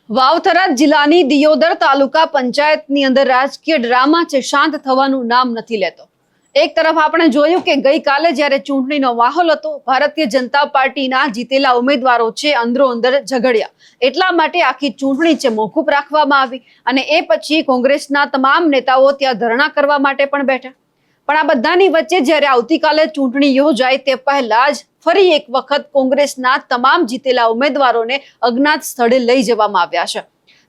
વાવથરા જિલ્લાની દિયોદર તાલુકા પંચાયતની અંદર રાજકીય ડ્રામા છે શાંત થવાનું નામ નથી લેતો। એક તરફ આપણે જોયું કે ગઈકાલે જ્યારે ચૂંટણીનો માહોલ હતો, ભારતીય જનતા પાર્ટીના જીતેલા ઉમેદવારો છે અંદરો અંદર ઝઘડ્યા, એટલા માટે આખી ચૂંટણી છે મોકૂફ રાખવામાં આવી અને એ પછી કોંગ્રેસના તમામ નેતાઓ ત્યાં ધરણા કરવા માટે પણ બેઠા। પણ આ બધાની વચ્ચે જ્યારે આવતીકાલે ચૂંટણી યોજાય તે પહેલા જ ફરી એક વખત કોંગ્રેસના તમામ જીતેલા ઉમેદવારોને અજ્ઞાત સ્થળે લઈ જવામાં આવ્યા છે।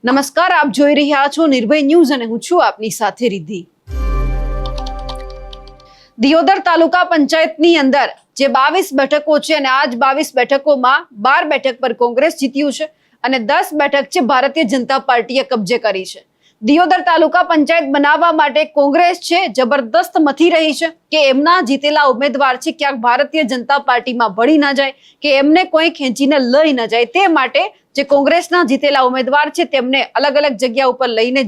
નમસ્કાર, આપ જોઈ રહ્યા છો નિર્ભય ન્યૂઝ અને હું છું આપની સાથે રિદ્ધિ। દિયોદર તાલુકા પંચાયતની અંદર જે 22 બેઠકો છે અને આજ 22 બેઠકોમાં 12 બેઠક પર કોંગ્રેસ જીત્યું છે અને 10 બેઠક છે ભારતીય જનતા પાર્ટીએ કબજે કરી છે। દિયોદર તાલુકા પંચાયત બનાવવા માટે કોંગ્રેસ છે જબરદસ્ત મથી રહી છે કે એમના જીતેલા ઉમેદવાર છે ક્યાંક ભારતીય જનતા પાર્ટીમાં ભળી ન જાય કે એમને કોઈ ખેંચીને લઈ ન જાય, તે માટે જે કોંગ્રેસના જીતેલા ઉમેદવાર છે તેમને અલગ અલગ જગ્યા ઉપર લઈને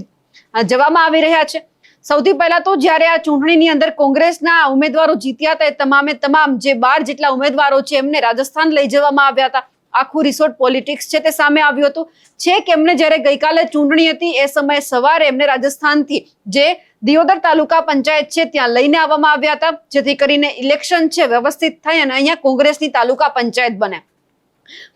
જવામાં આવી રહ્યા છે। સૌથી પહેલા તો જ્યારે આ ચૂંટણીની અંદર કોંગ્રેસના ઉમેદવારો જીત્યા હતા, તમામ જે 12 જેટલા ઉમેદવારો છે એમને રાજસ્થાન લઈ જવામાં આવ્યા હતા। આખું રિસોર્ટ પોલિટિક્સ છે તે સામે આવ્યું હતું। છેક એમને જ્યારે ગઈકાલે ચૂંટણી હતી એ સમયે સવારે એમને રાજસ્થાનથી જે દિયોદર તાલુકા પંચાયત છે ત્યાં લઈને આવવામાં આવ્યા હતા, જેથી કરીને ઇલેક્શન છે વ્યવસ્થિત થાય અને અહીંયા કોંગ્રેસની તાલુકા પંચાયત બને।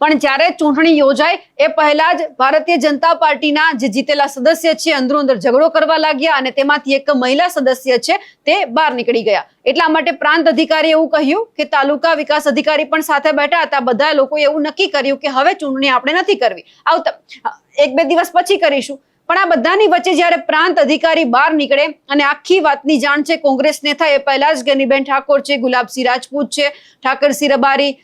પણ જ્યારે ચૂંટણી યોજાય એ પહેલા જ ભારતીય જનતા પાર્ટીના જે જીતેલા સદસ્ય છે અંદરો અંદર ઝઘડો કરવા લાગ્યા અને તેમાંથી એક મહિલા સદસ્ય છે તે બહાર નીકળી ગયા। એટલા માટે પ્રાંત અધિકારી એવું કહ્યું કે તાલુકા વિકાસ અધિકારી પણ સાથે બેઠા હતા, બધા લોકોએ એવું નક્કી કર્યું કે હવે ચૂંટણી આપણે નથી કરવી, આવતા 1-2 દિવસ પછી કરીશું। પણ આ બધાની વચ્ચે જ્યારે પ્રાંત અધિકારી બહાર નીકળે અને આખી વાતની જાણ છે કોંગ્રેસને થાય એ પહેલા જ ગેનીબેન ઠાકોર છે, ગુલાબસિંહ રાજપૂત છે, ઠાકરસિંહ રબારી,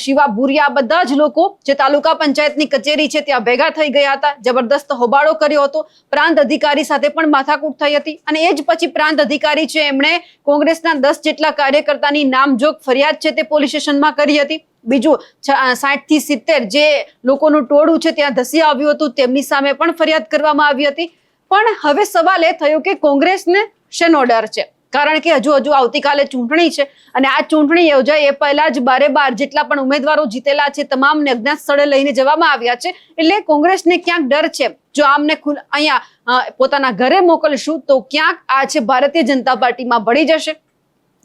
શિવા ભુરિયા, બધા જ લોકો જે તાલુકા પંચાયતની કચેરી છે ત્યાં ભેગા થઈ ગયા હતા, જબરદસ્ત હોબાળો કર્યો હતો। પ્રાંત અધિકારી સાથે પણ માથાકૂટ થઈ હતી અને એ જ પછી પ્રાંત અધિકારી છે એમણે કોંગ્રેસના 10 જેટલા કાર્યકર્તાની નામજોગ ફરિયાદ છે તે પોલીસ સ્ટેશનમાં કરી હતી। બીજું 60 થી 70 જે લોકોનું ટોળું છે ત્યાં ધસી આવ્યું હતું, તેમની સામે પણ ફરિયાદ કરવામાં આવી હતી। પણ હવે સવાલ એ થયો કે કોંગ્રેસને શેનો ડર છે, કારણ કે હજુ આવતીકાલે ચૂંટણી છે અને આ ચૂંટણી યોજાય એ પહેલા જ 12 જેટલા પણ ઉમેદવારો જીતેલા છે તમામને અજ્ઞાત સ્થળે લઈને જવામાં આવ્યા છે। એટલે કોંગ્રેસને ક્યાંક ડર છે, જો આમને અહીંયા પોતાના ઘરે મોકલશું તો ક્યાંક આ છે ભારતીય જનતા પાર્ટીમાં ભળી જશે,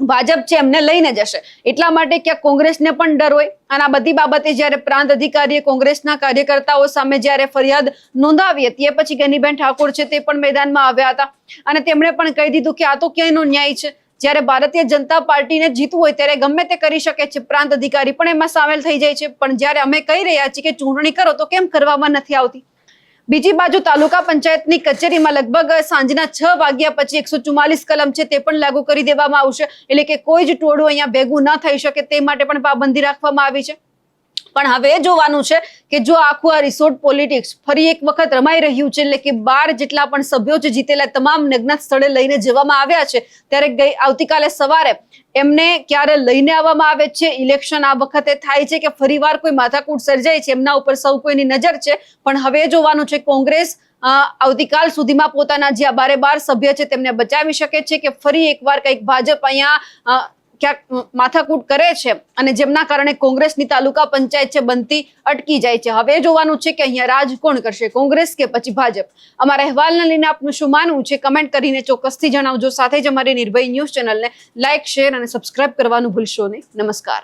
ભાજપ છે એમને લઈને જશે, એટલા માટે ક્યાંક કોંગ્રેસને પણ ડર હોય। અને આ બધી બાબતે જ્યારે પ્રાંત અધિકારીએ કોંગ્રેસના કાર્યકર્તાઓ સામે જ્યારે ફરિયાદ નોંધાવી હતી એ પછી ગેનીબેન ઠાકોર છે તે પણ મેદાનમાં આવ્યા હતા અને તેમણે પણ કહી દીધું કે આ તો ક્યાંયનો ન્યાય છે, જ્યારે ભારતીય જનતા પાર્ટીને જીતવું હોય ત્યારે ગમે તે કરી શકે છે, પ્રાંત અધિકારી પણ એમાં સામેલ થઈ જાય છે, પણ જ્યારે અમે કહી રહ્યા છીએ કે ચૂંટણી કરો તો કેમ કરવામાં નથી આવતી। બીજી બાજુ તાલુકા પંચાયતની કચેરીમાં લગભગ સાંજના 6 વાગ્યા પછી 144 કલમ છે તે પણ લાગુ કરી દેવામાં આવશે, એટલે કે કોઈ જ ટોળું અહીંયા ભેગું ન થઈ શકે તે માટે પણ પાબંદી રાખવામાં આવી છે। પણ હવે એ જોવાનું છે કે જો આખું આ રિસોર્ટ પોલિટિક્સ ફરી એક વખત રમાઈ રહ્યું છે, એટલે કે 12 જેટલા પણ સભ્યો છે જીતેલા તમામ અજ્ઞાત સ્થળે લઈને જવામાં આવ્યા છે, ત્યારે આવતીકાલે સવારે એમને ક્યારે લઈને આવવામાં આવે છે, ઇલેક્શન આ વખતે થાય છે કે ફરીવાર કોઈ માથાકૂટ સર્જાય છે, એમના ઉપર સૌ કોઈની નજર છે। પણ હવે જોવાનું છે કોંગ્રેસ આવતીકાલ સુધીમાં પોતાના જે 12 સભ્ય છે તેમને બચાવી શકે છે કે ફરી એકવાર કંઈક ભાજપ અહીંયા ક્યાંક માથાકૂટ કરે છે અને જેમના કારણે કોંગ્રેસની તાલુકા પંચાયત છે બનતી અટકી જાય છે। હવે જોવાનું છે કે અહીંયા રાજ કોણ કરશે, કોંગ્રેસ કે પછી ભાજપ। અમારા અહેવાલને લઈને આપનું શું માનવું છે કમેન્ટ કરીને ચોક્કસથી જણાવજો। સાથે જ અમારી નિર્ભય ન્યૂઝ ચેનલને લાઇક, શેર અને સબસ્ક્રાઇબ કરવાનું ભૂલશો નહીં। નમસ્કાર।